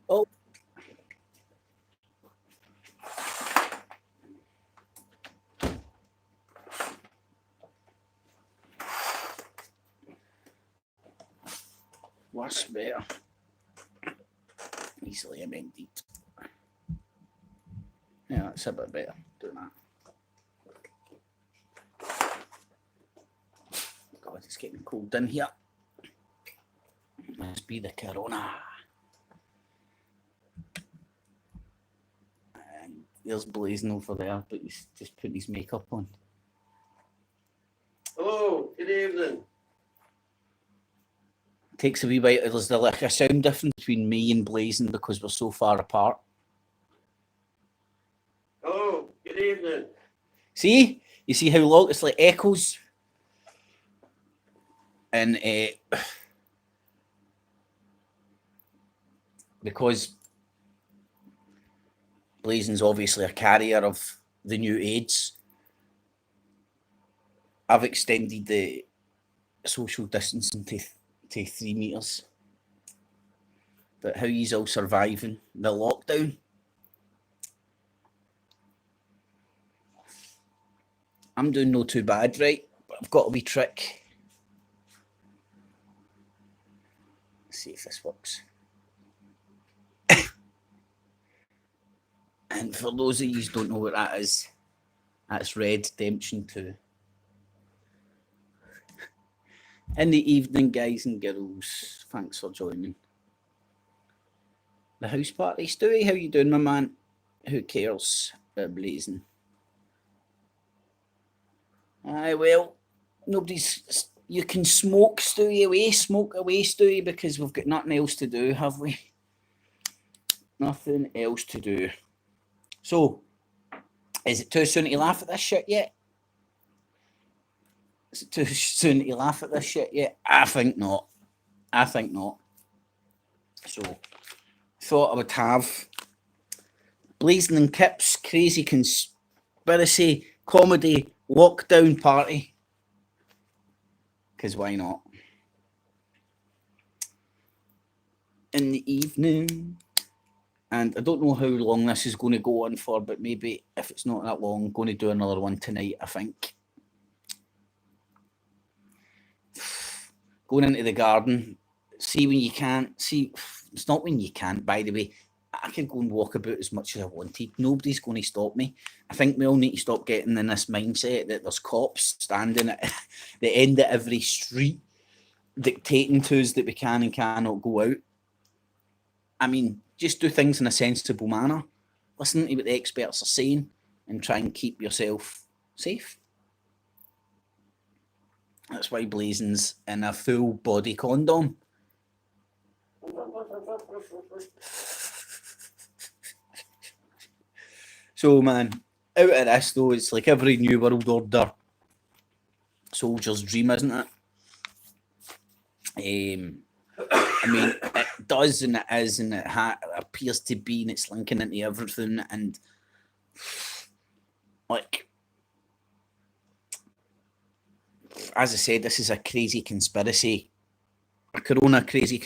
Oh, worse, better. Easily amended. Yeah, that's a bit better. Doing that. God, it's getting cold in here. Must be the corona. And there's Blazin over there, but he's just putting his makeup on. Hello, good evening. Takes a wee while. There's like a sound difference between me and Blazin because we're so far apart. Hello, good evening. See? You see how long it's like echoes? And because Blazin's obviously a carrier of the new AIDS, I've extended the social distancing to 3 metres. But how he's all surviving the lockdown? I'm doing no too bad, right? But I've got a wee trick. Let's see if this works. And for those of you who don't know what that is, that's Red Redemption 2. In the evening, guys and girls, thanks for joining. The house party. Stewie, how you doing, my man? Who cares about Blazin? Aye, well, nobody's... You can smoke away, Stewie, because we've got nothing else to do, have we? Nothing else to do. So, is it too soon to laugh at this shit yet? Is it too soon to laugh at this shit yet? I think not. So, thought I would have Blazin and Kip's crazy conspiracy comedy lockdown party. Because why not? In the evening. And I don't know how long this is going to go on for, but maybe if it's not that long, I'm going to do another one tonight, I think. Going into the garden, see when you can't. See, it's not when you can't, by the way. I could go and walk about as much as I wanted. Nobody's going to stop me. I think we all need to stop getting in this mindset that there's cops standing at the end of every street dictating to us that we can and cannot go out. I mean, just do things in a sensible manner. Listen to what the experts are saying and try and keep yourself safe. That's why Blazin's in a full body condom. So, man, out of this, though, it's like every New World Order soldier's dream, isn't it? I mean, it does and it is and it appears to be and it's linking into everything. And, like, as I said, this is a crazy conspiracy. A crazy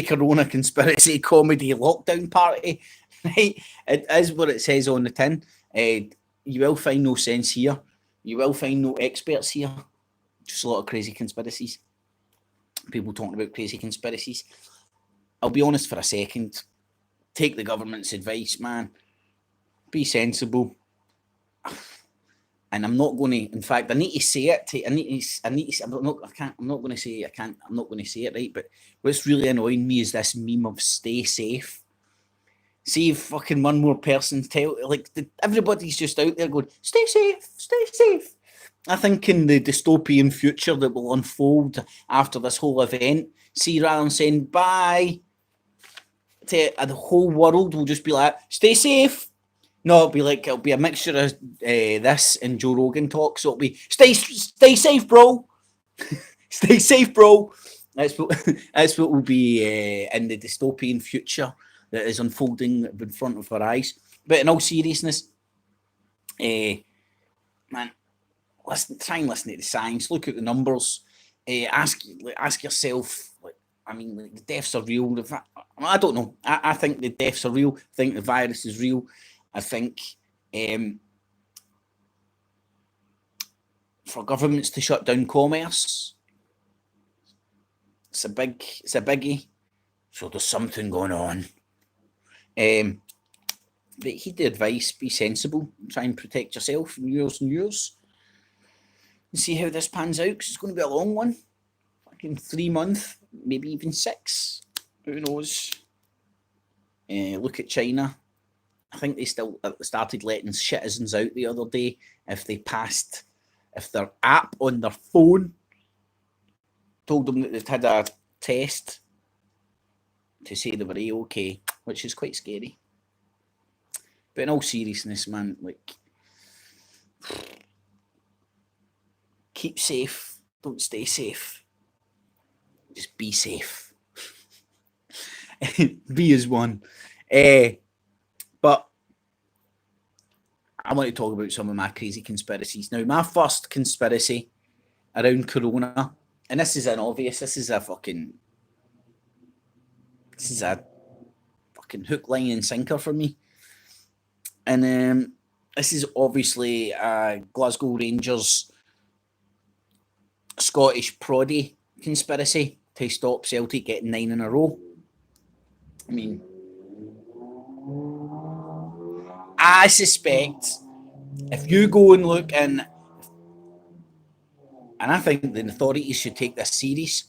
corona conspiracy comedy lockdown party, right? It is what it says on the tin. You will find no sense here. You will find no experts here. Just a lot of crazy conspiracies. People talking about crazy conspiracies. I'll be honest for a second. Take the government's advice, man. Be sensible. And I'm not going to. In fact, I need to say it. I'm not going to say. I'm not going to say it right. But what's really annoying me is this meme of "stay safe." See if fucking one more person everybody's just out there going, "Stay safe, stay safe." I think in the dystopian future that will unfold after this whole event, see, rather than saying bye to the whole world, will just be like, "Stay safe." No, it'll be a mixture of this and Joe Rogan talk. So it'll be stay safe, bro. Stay safe, bro. That's what will be in the dystopian future that is unfolding in front of our eyes. But in all seriousness, man, try and listen to the science. Look at the numbers. Ask yourself, I mean, like, the deaths are real. I don't know. I think the deaths are real. I think the virus is real. I think for governments to shut down commerce, it's a biggie. So there's something going on. But heed the advice: be sensible. Try and protect yourself and yours and yours. And see how this pans out. Because it's going to be a long one. Fucking 3 months, maybe even 6. Who knows? Look at China. I think they still started letting citizens out the other day if their app on their phone told them that they'd had a test to say they were A-okay, which is quite scary. But in all seriousness, man, like, keep safe, don't stay safe. Just be safe. Be as one. But I want to talk about some of my crazy conspiracies. Now, my first conspiracy around Corona, and this is an obvious, this is a fucking hook, line, and sinker for me. And this is obviously Glasgow Rangers Scottish Proddy conspiracy to stop Celtic getting 9 in a row. I mean, I suspect if you go and look in, and I think the authorities should take this serious,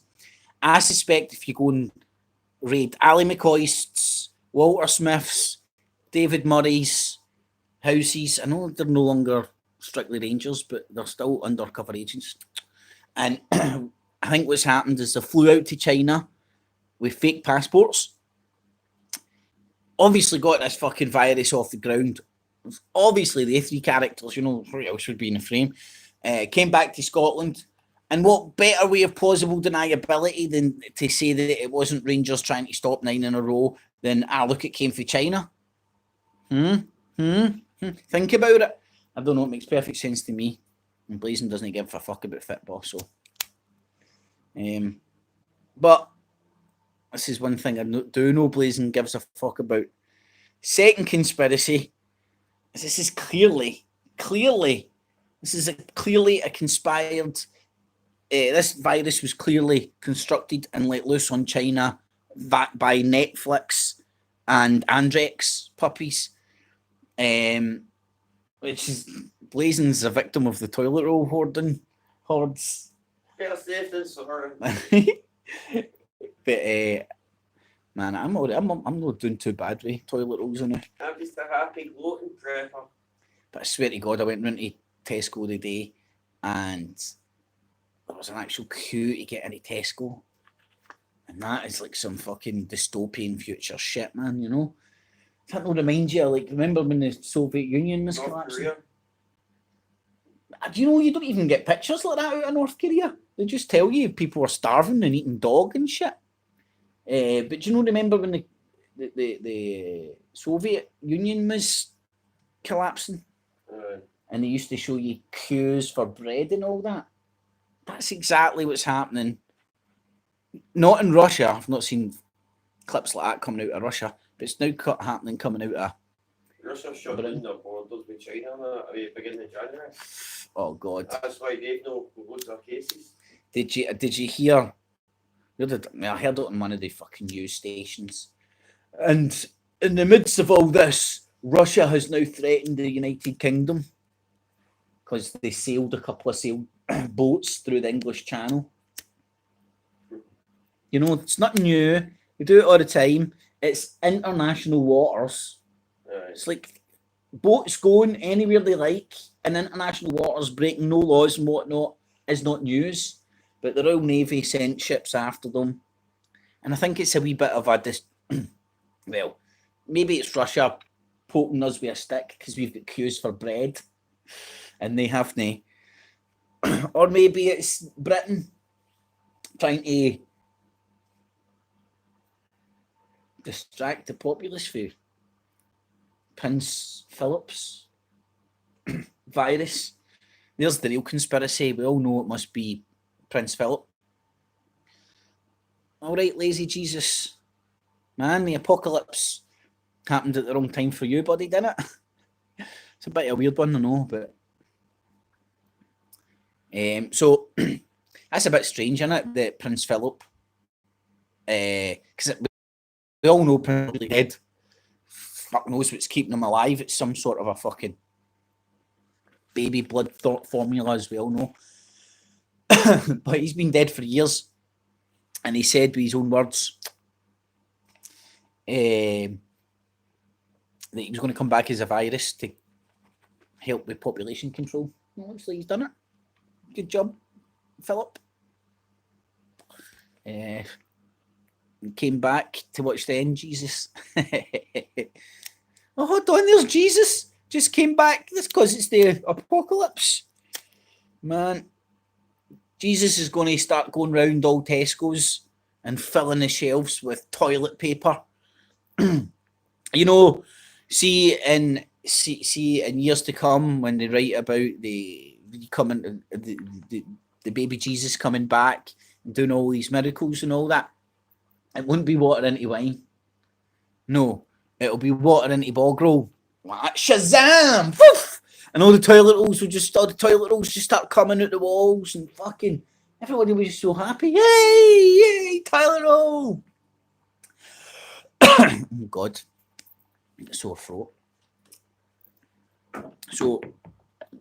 I suspect if you go and raid Ali McCoist's, Walter Smith's, David Murray's houses, I know they're no longer strictly Rangers, but they're still undercover agents. And I think what's happened is they flew out to China with fake passports. Obviously got this fucking virus off the ground. Obviously the 3 characters, you know, who else would be in the frame, came back to Scotland. And what better way of plausible deniability than to say that it wasn't Rangers trying to stop 9 in a row than, look, it came from China? Think about it. I don't know, it makes perfect sense to me. And Blazin doesn't give a fuck about football, so. But this is one thing I do know Blazin gives a fuck about. Second conspiracy, this is clearly a conspired. This virus was clearly constructed and let loose on China by Netflix and Andrex puppies, which is Blazin's a victim of the toilet roll hordes. Better safe than sorry. But man, I'm not doing too bad with toilet rolls on it. I'm just a happy gluten prepper. But I swear to God, I went round to Tesco today and there was an actual queue to get into Tesco. And that is like some fucking dystopian future shit, man, you know? That will remind you, like, remember when the Soviet Union was collapsing? Do you know you don't even get pictures like that out of North Korea? They just tell you people are starving and eating dog and shit. But do you know, remember when the Soviet Union was collapsing? And they used to show you queues for bread and all that? That's exactly what's happening. Not in Russia. I've not seen clips like that coming out of Russia, but it's now coming out of Russia shut down their borders with China at the beginning of January. Oh God! That's why they've no loads of cases. Did you hear? I heard it on one of the fucking news stations. And in the midst of all this, Russia has now threatened the United Kingdom because they sailed a couple of boats through the English Channel. You know, it's nothing new. We do it all the time. It's international waters. It's like boats going anywhere they like in international waters, breaking no laws and whatnot is not news. But the Royal Navy sent ships after them. And I think it's a wee bit of a... well, maybe it's Russia poking us with a stick because we've got queues for bread and they haven't. Or maybe it's Britain trying to distract the populace for Prince Philip's virus. There's the real conspiracy. We all know it must be Prince Philip. All right, lazy Jesus. Man, the apocalypse happened at the wrong time for you, buddy, didn't it? It's a bit of a weird one, I know, but... so, that's a bit strange, isn't it, that Prince Philip... Because we all know Prince Philip dead. Fuck knows what's keeping him alive. It's some sort of a fucking baby blood formula, as we all know. But he's been dead for years. And he said with his own words... that he was going to come back as a virus to help with population control. Well, looks like he's done it. Good job, Philip. Came back to watch the end, Jesus. Oh, hold on, there's Jesus. Just came back. That's because it's the apocalypse. Man, Jesus is going to start going round all Tesco's and filling the shelves with toilet paper. You know, see in years to come, when they write about the baby Jesus coming back and doing all these miracles and all that, it wouldn't be water into wine. No, it'll be water into bog roll. Shazam! Poof! And all the toilet rolls just start coming out the walls, and fucking everybody was just so happy. Yay! Toilet roll! Oh God, sore throat. So,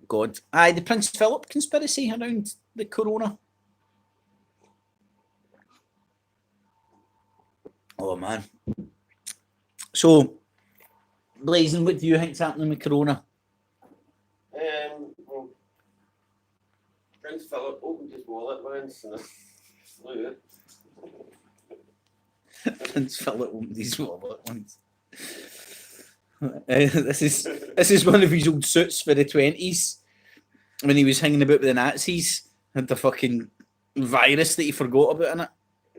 God, the Prince Philip conspiracy around the corona. Oh man. So, Blazin, what do you think's happening with corona? Well, Prince Philip opened his wallet once and flew it. Prince Philip opened his wallet once. This is one of his old suits for the 20s when he was hanging about with the Nazis. Had the fucking virus that he forgot about in it.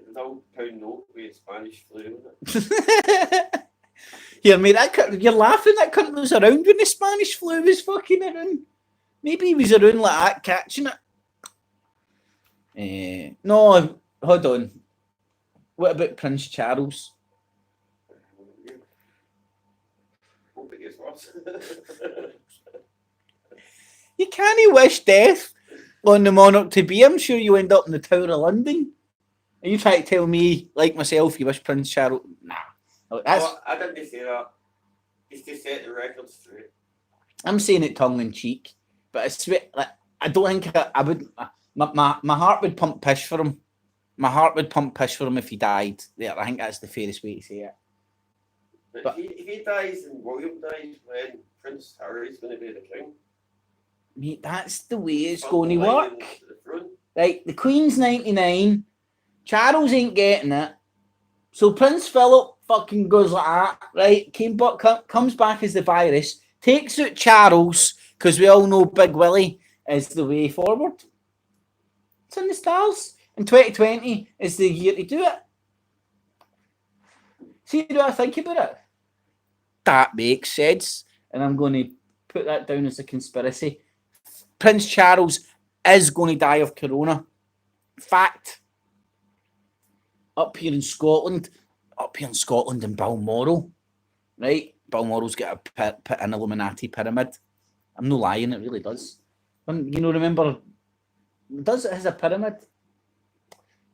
An old pound note with a Spanish flu in it. Here, mate, you're laughing. That cunt was around when the Spanish flu was fucking around. Maybe he was around like that, catching it. No, hold on. What about Prince Charles? Hope it gets worse. You can't wish death on the monarch to be. I'm sure you end up in the Tower of London. Are you trying to tell me, like myself, you wish Prince Charles? Nah. I didn't say that. It's to set the record straight. I'm saying it tongue in cheek, but I swear, like, I don't think I would. My heart would pump piss for him. My heart would pump piss for him if he died. Yeah, I think that's the fairest way to say it. But if he dies and William dies, when Prince Harry's going to be the king. Mate, that's the way it's going to work. The right, the Queen's 99. Charles ain't getting it. So Prince Philip fucking goes like that, right? Comes back as the virus, takes out Charles, because we all know Big Willie is the way forward. It's in the stars. And 2020 is the year to do it. See what I think about it? That makes sense. And I'm going to put that down as a conspiracy. Prince Charles is going to die of corona. Fact. Up here in Scotland in Balmoral, right? Balmoral's got an Illuminati pyramid. I'm not lying, it really does. Remember, it has a pyramid.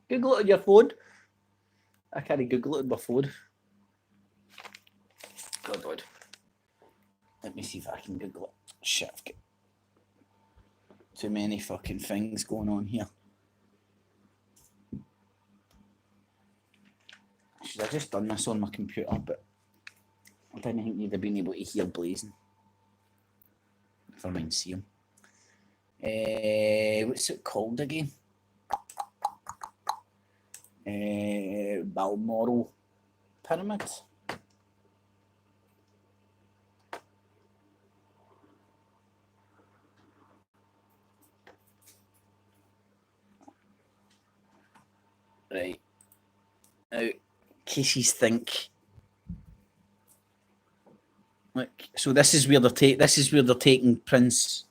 Google it on your phone. I can't Google it on my phone. God. Let me see if I can Google it. Shit, I've got too many fucking things going on here. Should have just done this on my computer, but I didn't think you'd have been able to hear Blazin. Never mind, see him. What's it called again? Balmoral Pyramid. Right. Now, cases think. Look, so this is where they're taking Prince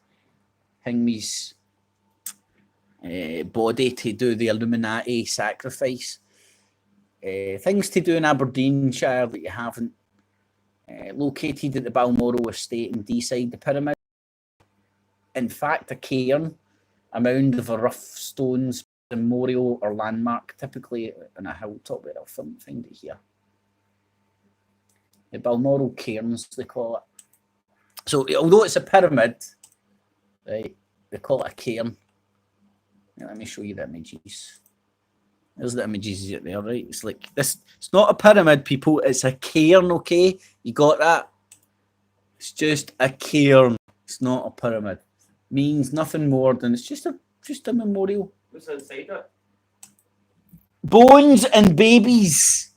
Hingme's body to do the Illuminati sacrifice. Things to do in Aberdeenshire that you haven't. Located at the Balmoral estate in Deeside, the pyramid. In fact, a cairn, a mound of a rough stones memorial or landmark, typically on a hilltop. Where I'll find it here. The Balmoral cairns, they call it. So, although it's a pyramid, right, they call it a cairn. Now, let me show you the images. There's the images there, right? It's like this. It's not a pyramid, people. It's a cairn, okay? You got that? It's just a cairn. It's not a pyramid. Means nothing more than it's just a memorial. What's inside it? Bones and babies.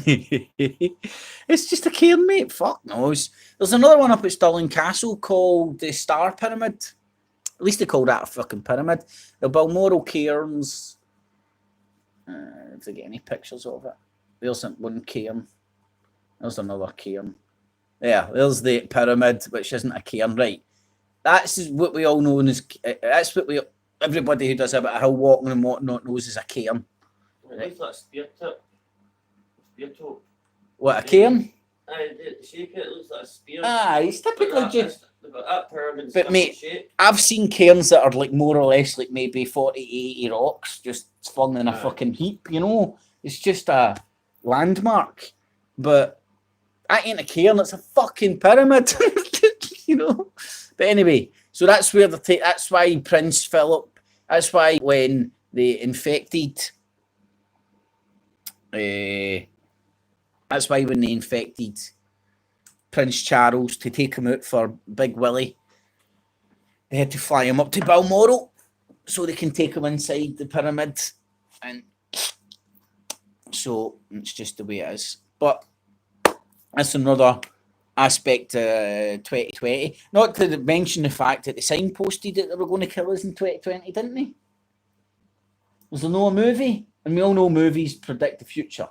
It's just a cairn, mate. Fuck knows. There's another one up at Stirling Castle called the Star Pyramid. At least they call that a fucking pyramid. The Balmoral cairns. If they get any pictures of it. There's one cairn. There's another cairn. Yeah, there's the pyramid, which isn't a cairn, right? That's what we all know as. That's what everybody who does a bit of hill walking and whatnot knows as a cairn. It looks like a spear tip. Spear toe. What, a cairn? The shape it looks like a spear. It's typically just. That pyramid's But mate, shape. I've seen cairns that are like more or less like maybe 40, 80 rocks just flung in a fucking heap, you know? It's just a landmark. But that ain't a cairn, it's a fucking pyramid. You know? But anyway, so that's where that's why Prince Philip, that's why when they infected Prince Charles to take him out for Big Willie, they had to fly him up to Balmoral so they can take him inside the pyramid. And so it's just the way it is. But that's another aspect of 2020. Not to mention the fact that they signposted that they were going to kill us in 2020, didn't they? Was there no movie? And we all know movies predict the future.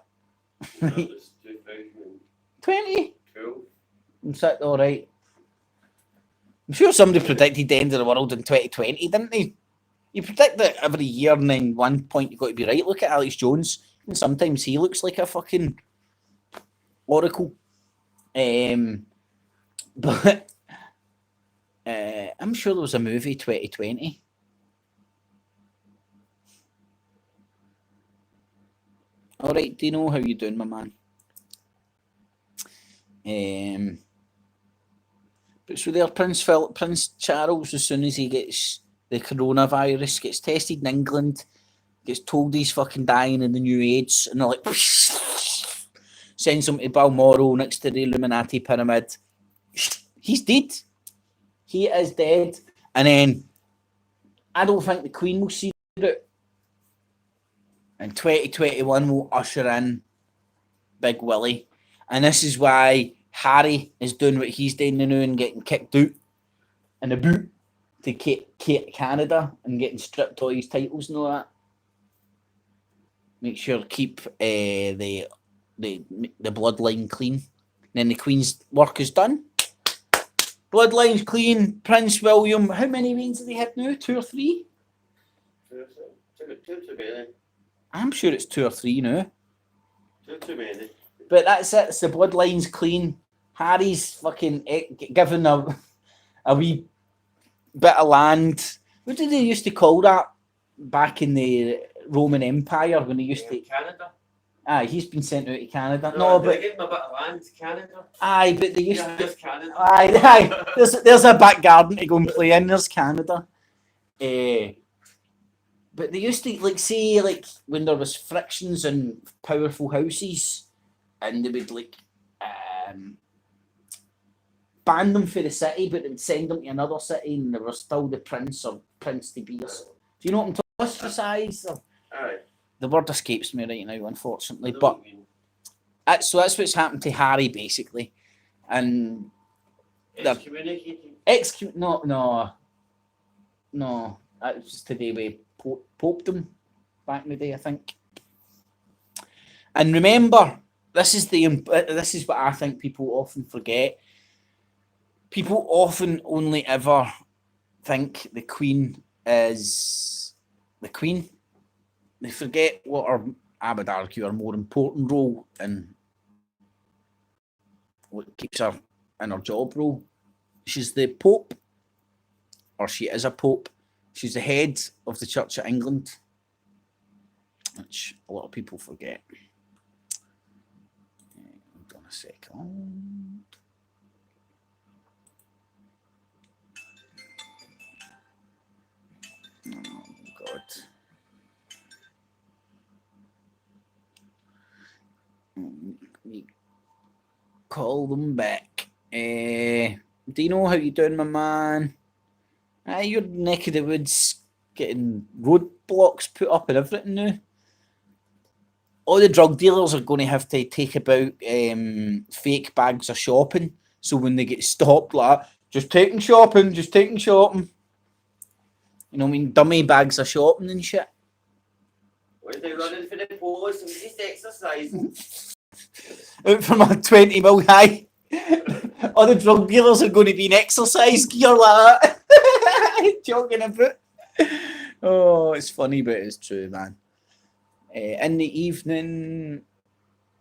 That was 2012. 20? All right. I'm sure somebody predicted the end of the world in 2020, didn't they? You predict that every year, and then one point you've got to be right. Look at Alex Jones. And sometimes he looks like a fucking oracle. But I'm sure there was a movie 2020. All right, do you know how you doing, my man? But so there, Prince Charles, as soon as he gets the coronavirus, gets tested in England, gets told he's fucking dying in the new age, and they're like, sends him to Balmoral next to the Illuminati pyramid. He's dead. He is dead. And then I don't think the Queen will see it. And 2021 will usher in Big Willie. And this is why Harry is doing what he's doing now and getting kicked out in a boot to Canada and getting stripped all his titles and all that. Make sure to keep the bloodline clean. And then the Queen's work is done. Bloodline's clean. Prince William, how many reigns have they had now? 2 or 3? Too many. I'm sure it's 2 or 3 now. Too many. But that's it. It's the bloodline's clean. Harry's fucking given a wee bit of land. What did they used to call that back in the Roman Empire when they used to? Canada. He's been sent out to Canada. No, but they gave him a bit of land to Canada. But they used to. Canada. Aye. There's a back garden to go and play in. There's Canada. But they used to say when there was frictions in powerful houses, and they would ban them for the city, but they would send them to another city, and they were still the prince or prince to be. Do you know what I'm talking about? Ostracized? Aye. The word escapes me right now, unfortunately. But that's what's happened to Harry, basically. And excommunicated. No. That was just today we poped him back in the day, I think. And remember, this is what I think people often forget. People often only ever think the Queen is the Queen. They forget what her I would argue, her more important role in what keeps her in her job role. She's the Pope, or she is a Pope. She's the head of the Church of England, which a lot of people forget. Hold on a second. Oh, God. We call them back. Dino, how you doing, my man? Your neck of the woods getting roadblocks put up and everything now. All the drug dealers are going to have to take about fake bags of shopping. So when they get stopped, like, just taking shopping. You know what I mean? Dummy bags of shopping and shit. When they running for the post, I'm just exercising. Out from a 20 mil high. All the drug dealers are going to be in exercise gear like that. Jogging about. Oh, it's funny, but it's true, man. In the evening,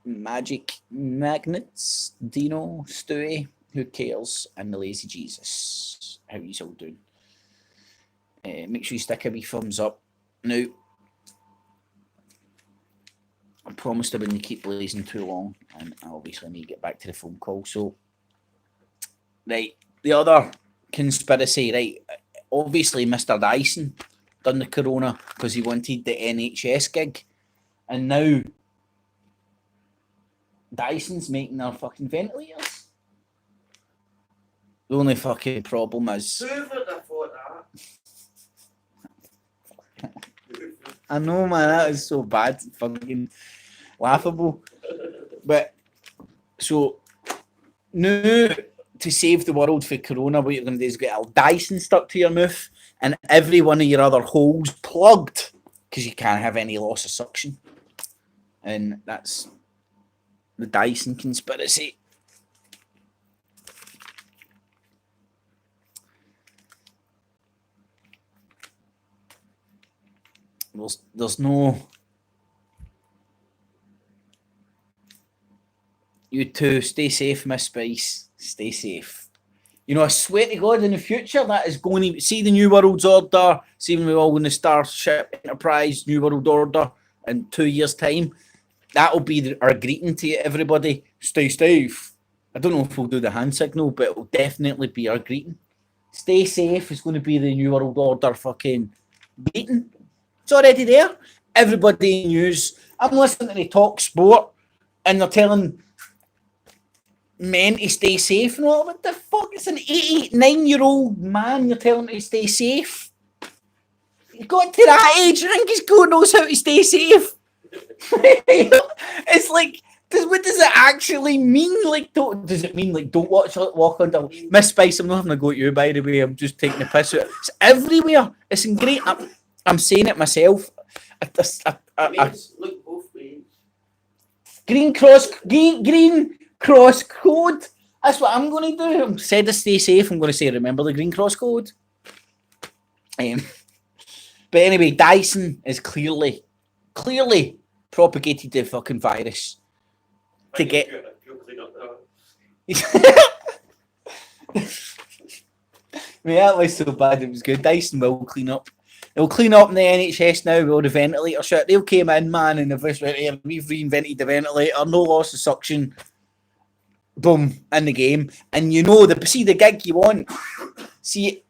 Magic Magnets, Dino, Stewie, who cares, and the Lazy Jesus. How you all doing? Make sure you stick a wee thumbs up. Now, I promised I wouldn't keep blazing too long, and I obviously need to get back to the phone call. So, right, the other conspiracy, right? Obviously, Mr. Dyson done the corona because he wanted the NHS gig, and now Dyson's making their fucking ventilators. The only fucking problem is, Who would have thought that? I know, man, that is so bad, fucking laughable. But so now, to save the world for corona, what you're going to do is get a Dyson stuck to your mouth and every one of your other holes plugged because you can't have any loss of suction. And that's the Dyson conspiracy. There's no... You two, stay safe, Miss Spice. Stay safe. You know, I swear to God, in the future, that is going to... See the New World's Order, see when we're all in the Starship Enterprise, New World Order, in 2 years' time, that'll be our greeting to everybody. Stay safe. I don't know if we'll do the hand signal, but it'll definitely be our greeting. Stay safe is going to be the New World Order fucking greeting. It's already there. Everybody in news. I'm listening to the Talk Sport, and they're telling men to stay safe and all. What the fuck? It's an 89-year-old man you're telling to stay safe. He's got to that age. I think God knows how to stay safe. It's like, what does it actually mean? Like, does it mean like don't walk under? Miss Spice, I'm not having a go at you, by the way. I'm just taking the piss out. It's everywhere. It's in great. I'm saying it myself. Look both ways. Green cross code. That's what I'm going to do. Instead of stay safe, I'm going to say remember the green cross code. But anyway, Dyson is clearly propagated the fucking virus to get. Yeah, that was so bad. It was good. Dyson will clean up. They'll clean up in the NHS now with all the ventilator shit. They came in, man, and we've reinvented the ventilator. No loss of suction. Boom, in the game. And you know, see the gig you want. See,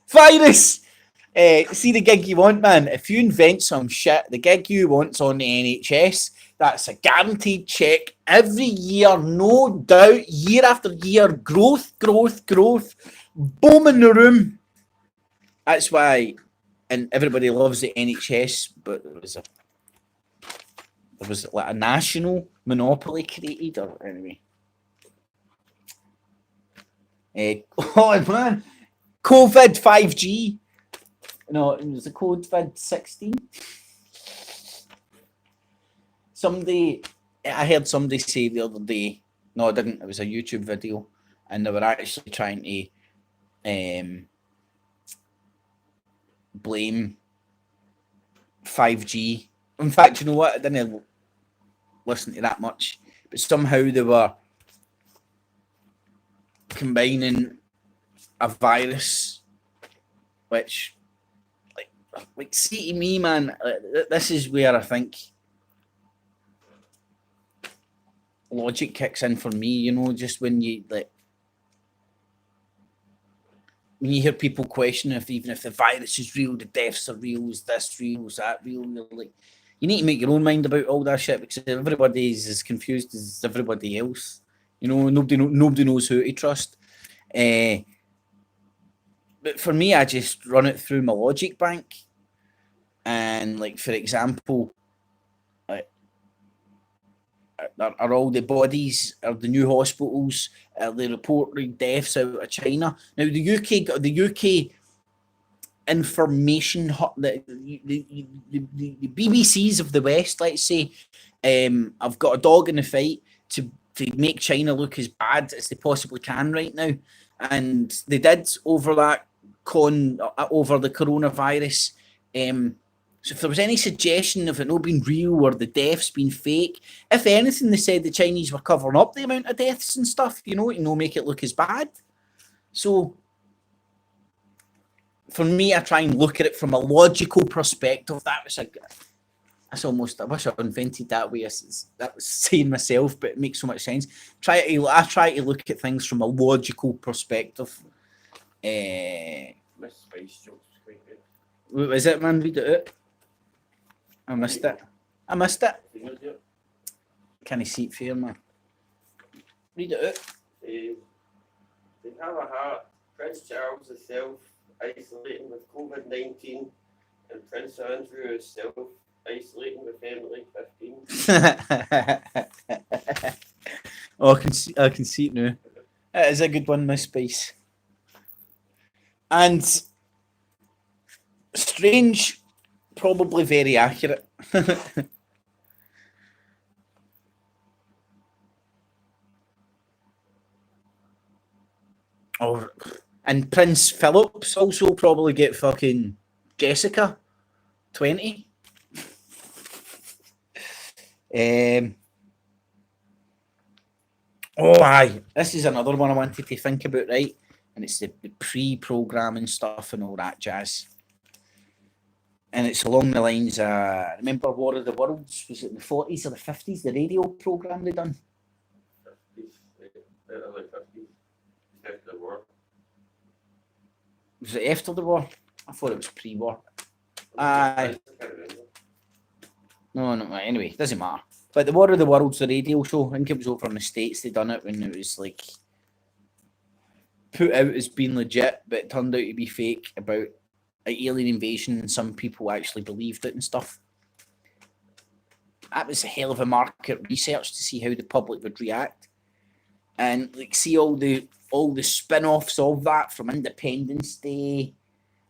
virus. See the gig you want, man. If you invent some shit, the gig you want's on the NHS. That's a guaranteed check every year, no doubt, year after year. Growth. Boom in the room. That's why, and everybody loves the NHS, but there was like a national monopoly created, or anyway. Oh man, COVID 5G. No, it was a COVID 16. I heard somebody say the other day. No, I didn't. It was a YouTube video, and they were actually trying to blame 5G. In fact, you know what? I didn't listen to that much, but somehow they were combining a virus, which, like, see to me, man, this is where I think logic kicks in for me. You know, just when you when you hear people question if even if the virus is real, the deaths are real, is this real, is that real? You're like, you need to make your own mind about all that shit because everybody is as confused as everybody else. You know, nobody knows who to trust. But for me, I just run it through my logic bank, and like for example, are all the bodies, are the new hospitals, they reporting deaths out of China. Now the UK information hub, the BBCs of the West, let's say, I've got a dog in the fight to make China look as bad as they possibly can right now, and they did over that over the coronavirus. So if there was any suggestion of it not being real or the deaths being fake, if anything, they said the Chinese were covering up the amount of deaths and stuff, you know, to make it look as bad. So for me, I try and look at it from a logical perspective. That's almost, I wish I invented that way. That was saying myself, but it makes so much sense. I try to look at things from a logical perspective. Miss Spice jokes quite good. What was it, man? Read it out. I missed it. Can I see it for you, man? Read it out. They have a heart. Prince Charles is self-isolating with COVID-19, and Prince Andrew is self-isolating with family 15. Oh, I can see it now. It is a good one, Miss Spice. And strange, probably very accurate. Oh, and Prince Philip's also probably get fucking Jessica 20. Oh, aye. This is another one I wanted to think about, right? And it's the pre-programming stuff and all that jazz. And it's along the lines, remember War of the Worlds? Was it in the 40s or the 50s, the radio programme they done? 50s, early 50s, after the war. Was it after the war? I thought it was pre-war. Aye. No, anyway, doesn't matter. But the War of the Worlds, the radio show, I think it was over in the States they done it when it was like put out as being legit, but it turned out to be fake about an alien invasion, and some people actually believed it and stuff. That was a hell of a market research to see how the public would react, and like see all the spin-offs of that, from Independence Day,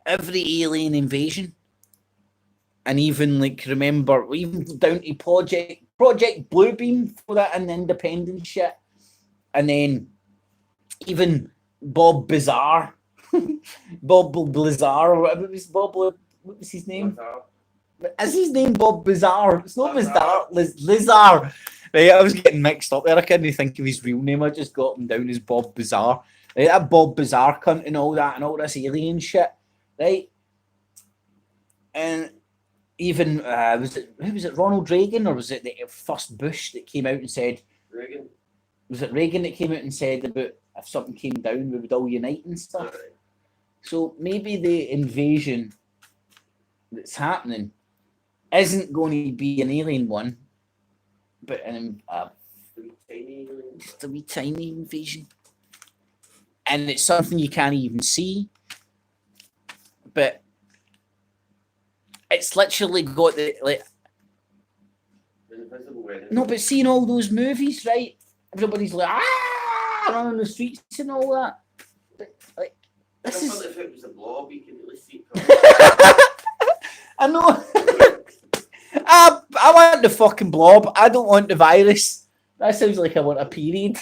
every alien invasion, and even like remember even down to Project Bluebeam for that and the independence shit, and then even Bob Bizarre. Bob Blizzard or whatever it was. What was his name? Is his name Bob Bizarre? It's not Bizarre. Lizard. Right, I was getting mixed up there. I couldn't think of his real name. I just got him down as Bob Bizarre. Right, that Bob Bizarre cunt and all that and all this alien shit. Right, and even who was it? Ronald Reagan, or was it the first Bush that came out and said? Reagan. Was it Reagan that came out and said about if something came down, we would all unite and stuff? Right. So maybe the invasion that's happening isn't going to be an alien one, but just a wee tiny invasion. And it's something you can't even see, but it's literally got the like. No, but seeing all those movies, right? Everybody's like running the streets and all that. But, like, this is. If it was a blob, you can really see. I know. I want the fucking blob. I don't want the virus. That sounds like I want a period.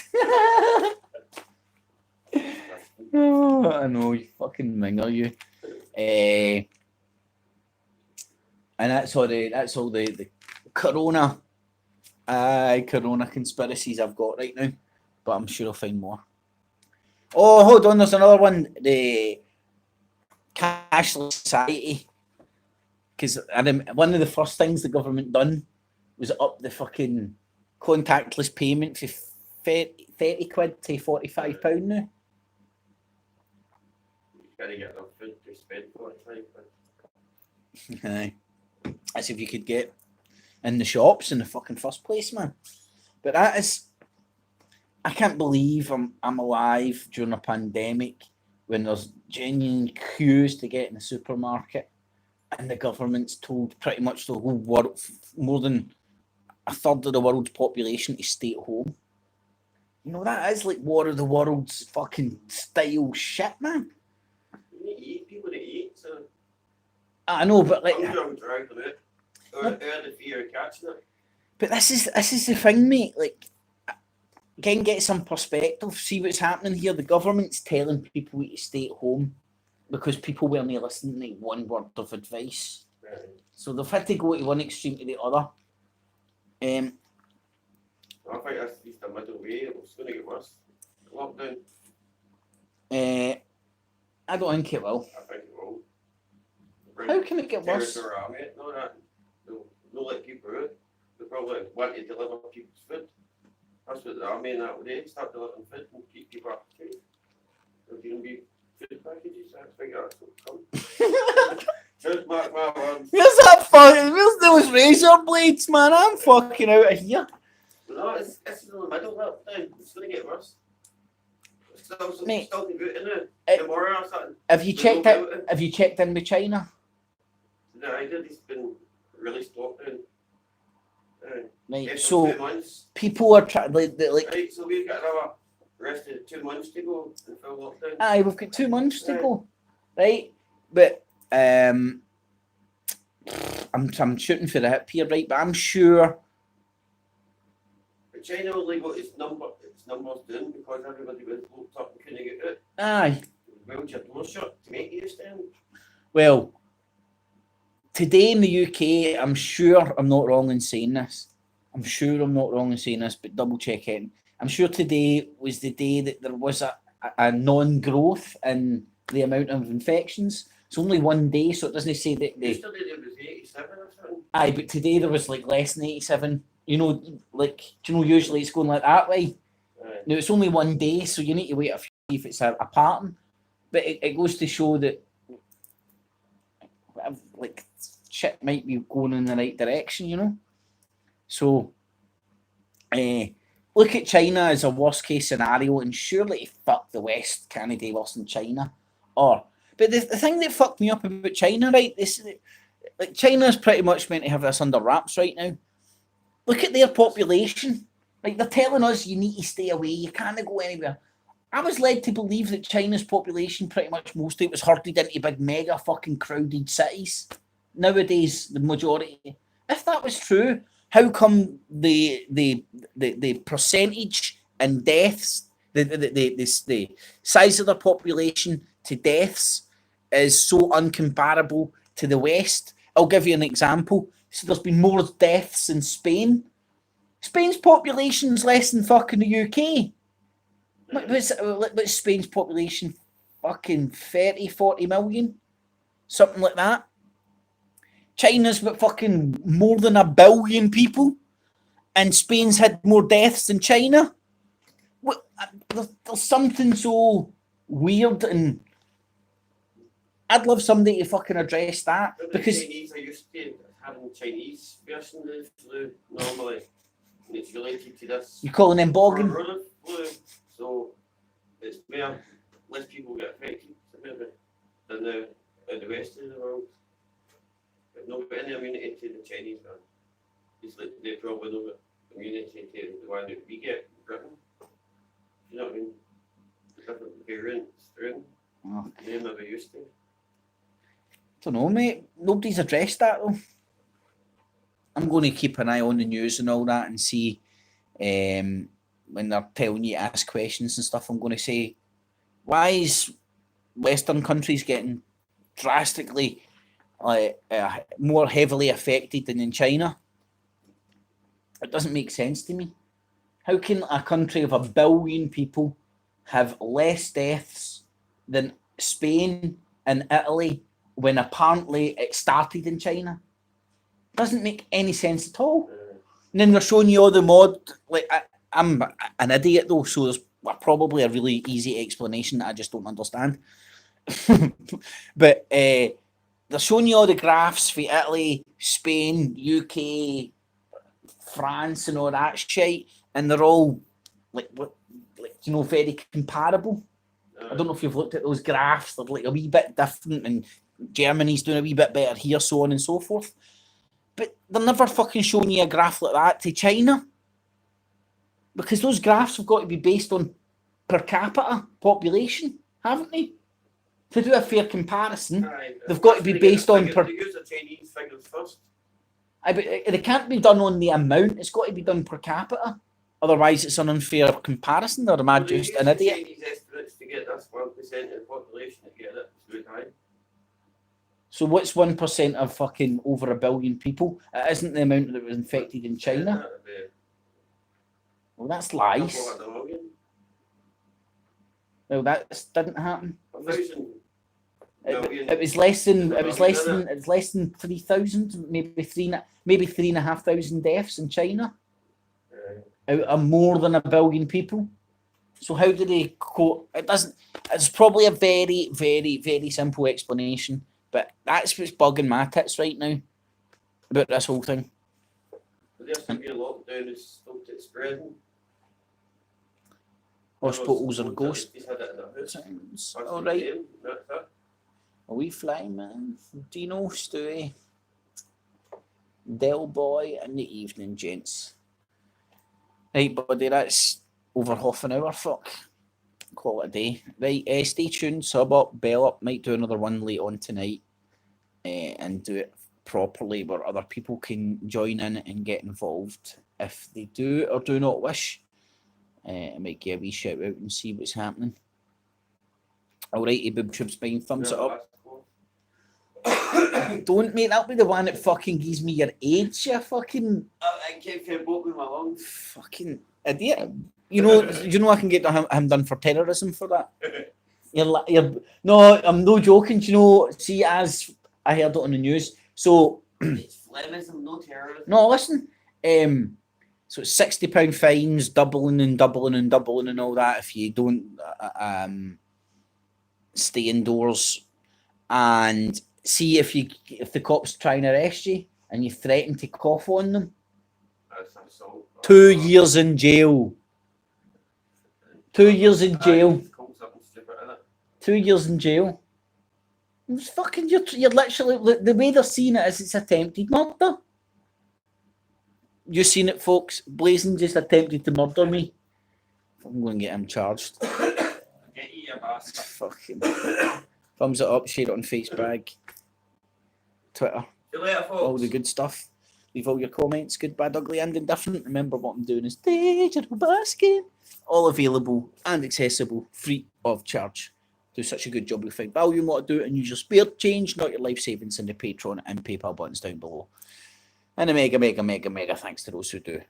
Oh, I know, you fucking minger, you. And that's all the corona conspiracies I've got right now. But I'm sure I'll find more. Oh, hold on, there's another one. The cashless society. Because one of the first things the government done was up the fucking contactless payment for 30 quid to £45 now. You gotta get enough food to spend 45 quid. Aye. That's if you could get in the shops in the fucking first place, man. But that is, I can't believe I'm alive during a pandemic when there's genuine queues to get in the supermarket, and the government's told pretty much the whole world, more than a third of the world's population, to stay at home. You know, that is like War of the Worlds fucking style shit, man. You need to eat, people to eat, so I know, but like, I'm sure I'm dragging it. Or the fear of catching it. but this is the thing, mate. Like, again, get some perspective. See what's happening here. The government's telling people to stay at home because people weren't listening to one word of advice. Right. So they've had to go to one extreme to the other. I think that's at least a middle way. It's going to get worse. Lockdown. I don't think it will. I think it will. How can it get worse? Territory army, no, that. They'll let people out. They probably want to deliver people's food. That's what the army and that would do. Start delivering food and keep people up to date. There's going to be food packages. I think that's what come. Just mark my words. Where's those razor blades, man? I'm fucking out of here. No, it's in the middle of lockdown. It's going to get worse. It's still Mate, to go in there. Tomorrow or something. Have you checked in with China? No, I did. It's been released lockdown. Right, for so 2 months. people are trying like. Right, so we've got another rest of 2 months to go in full lockdown. Aye, we've got 2 months to go, right? But I'm shooting for the hip here, right? But I'm sure. But China only got its numbers down because everybody was locked up and couldn't get out. Aye. Well, your door shut to make you stand. Well, today in the UK, I'm sure I'm not wrong in saying this. But double check it. I'm sure today was the day that there was a non-growth in the amount of infections. It's only one day, so it doesn't say that they. Yesterday there was 87 or something. Aye, but today there was like less than 87. You know, like, do you know, usually it's going like that way. Aye. Now, it's only one day, so you need to wait a few if it's a pattern. But it goes to show that, like, shit might be going in the right direction, you know? So, look at China as a worst-case scenario, and surely fuck the West can't do worse than China. But the thing that fucked me up about China, right, like, China's pretty much meant to have this under wraps right now. Look at their population. Like, they're telling us you need to stay away, you can't go anywhere. I was led to believe that China's population, pretty much most of it, was herded into big, mega fucking crowded cities. Nowadays, the majority. If that was true, how come the percentage in deaths, the size of the population to deaths is so uncomparable to the West? I'll give you an example. So there's been more deaths in Spain. Spain's population's less than fucking the UK. What's Spain's population? Fucking 30, 40 million? Something like that. China's got fucking more than 1 billion people, and Spain's had more deaths than China. There's something so weird, and I'd love somebody to fucking address that. Because the Chinese are used to having Chinese version of the flu normally, and it's related to this. You're calling them boggin? Flu, so it's where less people get affected than the rest of the world. They've not got any immunity to the Chinese one. It's like they probably don't got immunity to the one that we get in Britain. You know what I mean? The different variants through. They never used to. Don't know, mate. Nobody's addressed that though. I'm going to keep an eye on the news and all that and see when they're telling you to ask questions and stuff. I'm going to say, why is Western countries getting drastically more heavily affected than in China. It doesn't make sense to me. How can a country of 1 billion people have less deaths than Spain and Italy when apparently it started in China? Doesn't make any sense at all. And then they're showing you all the mod. Like I'm an idiot though, so there's probably a really easy explanation that I just don't understand. But they're showing you all the graphs for Italy, Spain, UK, France, and all that shit, and they're all like very comparable. I don't know if you've looked at those graphs. They're like a wee bit different, and Germany's doing a wee bit better here, so on and so forth. But they're never fucking showing you a graph like that to China, because those graphs have got to be based on per capita population, haven't they? To do a fair comparison, they've got to be based on per. They use the Chinese figures first. But it can't be done on the amount. It's got to be done per capita. Otherwise, it's an unfair comparison. Or am I just an idiot? Chinese estimates to get this 1% of the population to get it. It's very high. So what's 1% of fucking over 1 billion people? It isn't the amount that was infected in China. Well, that's lies. Well, that didn't happen. It was less than 3,000, maybe 3,500 deaths in China out of more than 1 billion people. So how do they quote? It doesn't. It's probably a very, very, very simple explanation, but that's what's bugging my tits right now about this whole thing. There's to be a lockdown is stopped it spreading. Hospitals are ghost towns. All right. A wee fly man, Dino, Stewie, Del Boy, in the evening, gents. Right, buddy, that's over half an hour. Fuck, call it a day. Right, stay tuned. Sub up, bell up. Might do another one late on tonight, and do it properly where other people can join in and get involved if they do or do not wish. I might give a wee shout out and see what's happening. Alrighty, Boob Tube Spine, thumbs it up. Don't, mate, that'll be the one that fucking gives me your age, you fucking... I kept opening my lungs. Fucking idiot. You know I can get him done for terrorism for that. You're no, I'm no joking. Do you know, see, as I heard it on the news, so... It's Flemism, no terrorism. No, listen. So it's £60 fines, doubling and all that if you don't stay indoors. And see if the cops try and arrest you and you threaten to cough on them. That's assault. 2 years in jail. 2 years in jail. 2 years in jail. It's fucking, you're literally, the way they're seeing it is it's attempted murder. You seen it, folks? Blazin just attempted to murder me. I'm going to get him charged. Get you, bastard. Fucking thumbs it up, share it on Facebook, Twitter, See you later, folks. all the good stuff. Leave all your comments, good, bad, ugly, and indifferent. Remember what I'm doing is digital basket. All available and accessible, free of charge. Do such a good job. We find value in what I do and use your spare change, not your life savings, in the Patreon and PayPal buttons down below. And a mega thanks to those who do.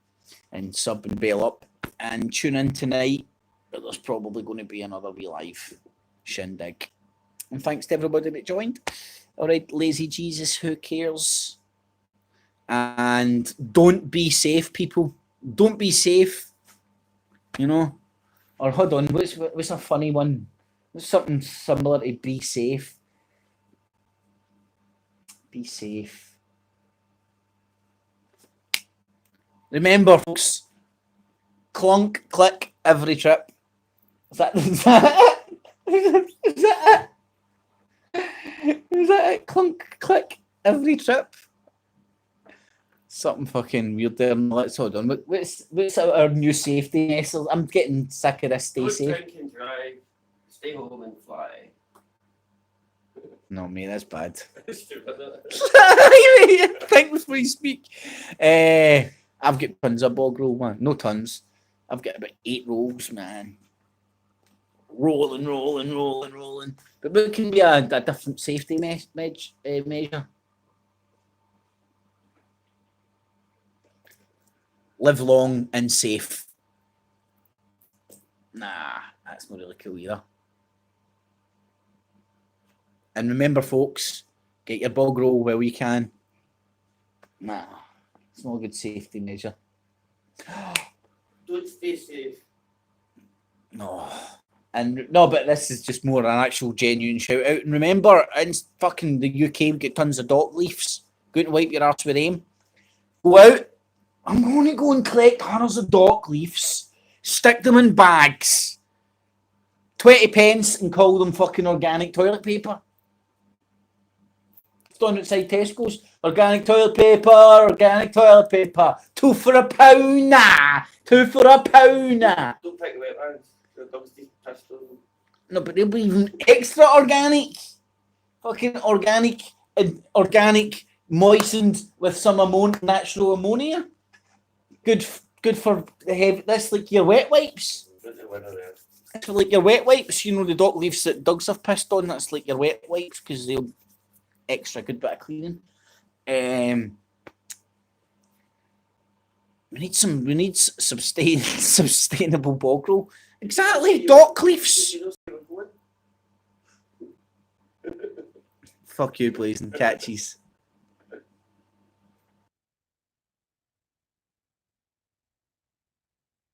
And sub and bail up. And tune in tonight. But there's probably going to be another wee live shindig. And thanks to everybody that joined. All right, lazy Jesus, who cares? And don't be safe, people. Don't be safe. You know? Or hold on, what's a funny one? What's something similar to be safe? Be safe. Remember, folks, clunk, click every trip. Is that it? Is that it? Clunk, click every trip. Something fucking weird there. Let's hold on. What's our new safety message? I'm getting sick of this. Stay Don't safe. drink and drive. Stay home and fly. No, mate, that's bad. Stupid, isn't it? Think before you speak. I've got tons of bog roll, man. No tons. I've got about 8 rolls, man. Rolling. But what can be a different safety measure? live long and safe. Nah, that's not really cool either. And remember, folks, get your bog roll where we can. Nah, it's not a good safety measure. Don't stay safe. No. And no, but this is just more an actual genuine shout out. And remember, in fucking the UK, we get tons of dock leafs. Go out and wipe your arse with them. Go out. I'm going to go and collect hundreds of dock leaves. Stick them in bags. 20 pence and call them fucking organic toilet paper. Stand outside Tesco's. Organic toilet paper. 2 for £1 nah. 2 for £1 nah. Don't pick the wet ones. The dogs just pissed on them. No, but they'll be even extra organic. Fucking organic, moistened with some natural ammonia. Good for the heavy. That's like your wet wipes. That's like your wet wipes. You know the dock leaves that dogs have pissed on. That's like your wet wipes because they'll extra good bit of cleaning. We need sustainable bog roll. Exactly, dock leaves. Fuck you, Blazin. Catchies.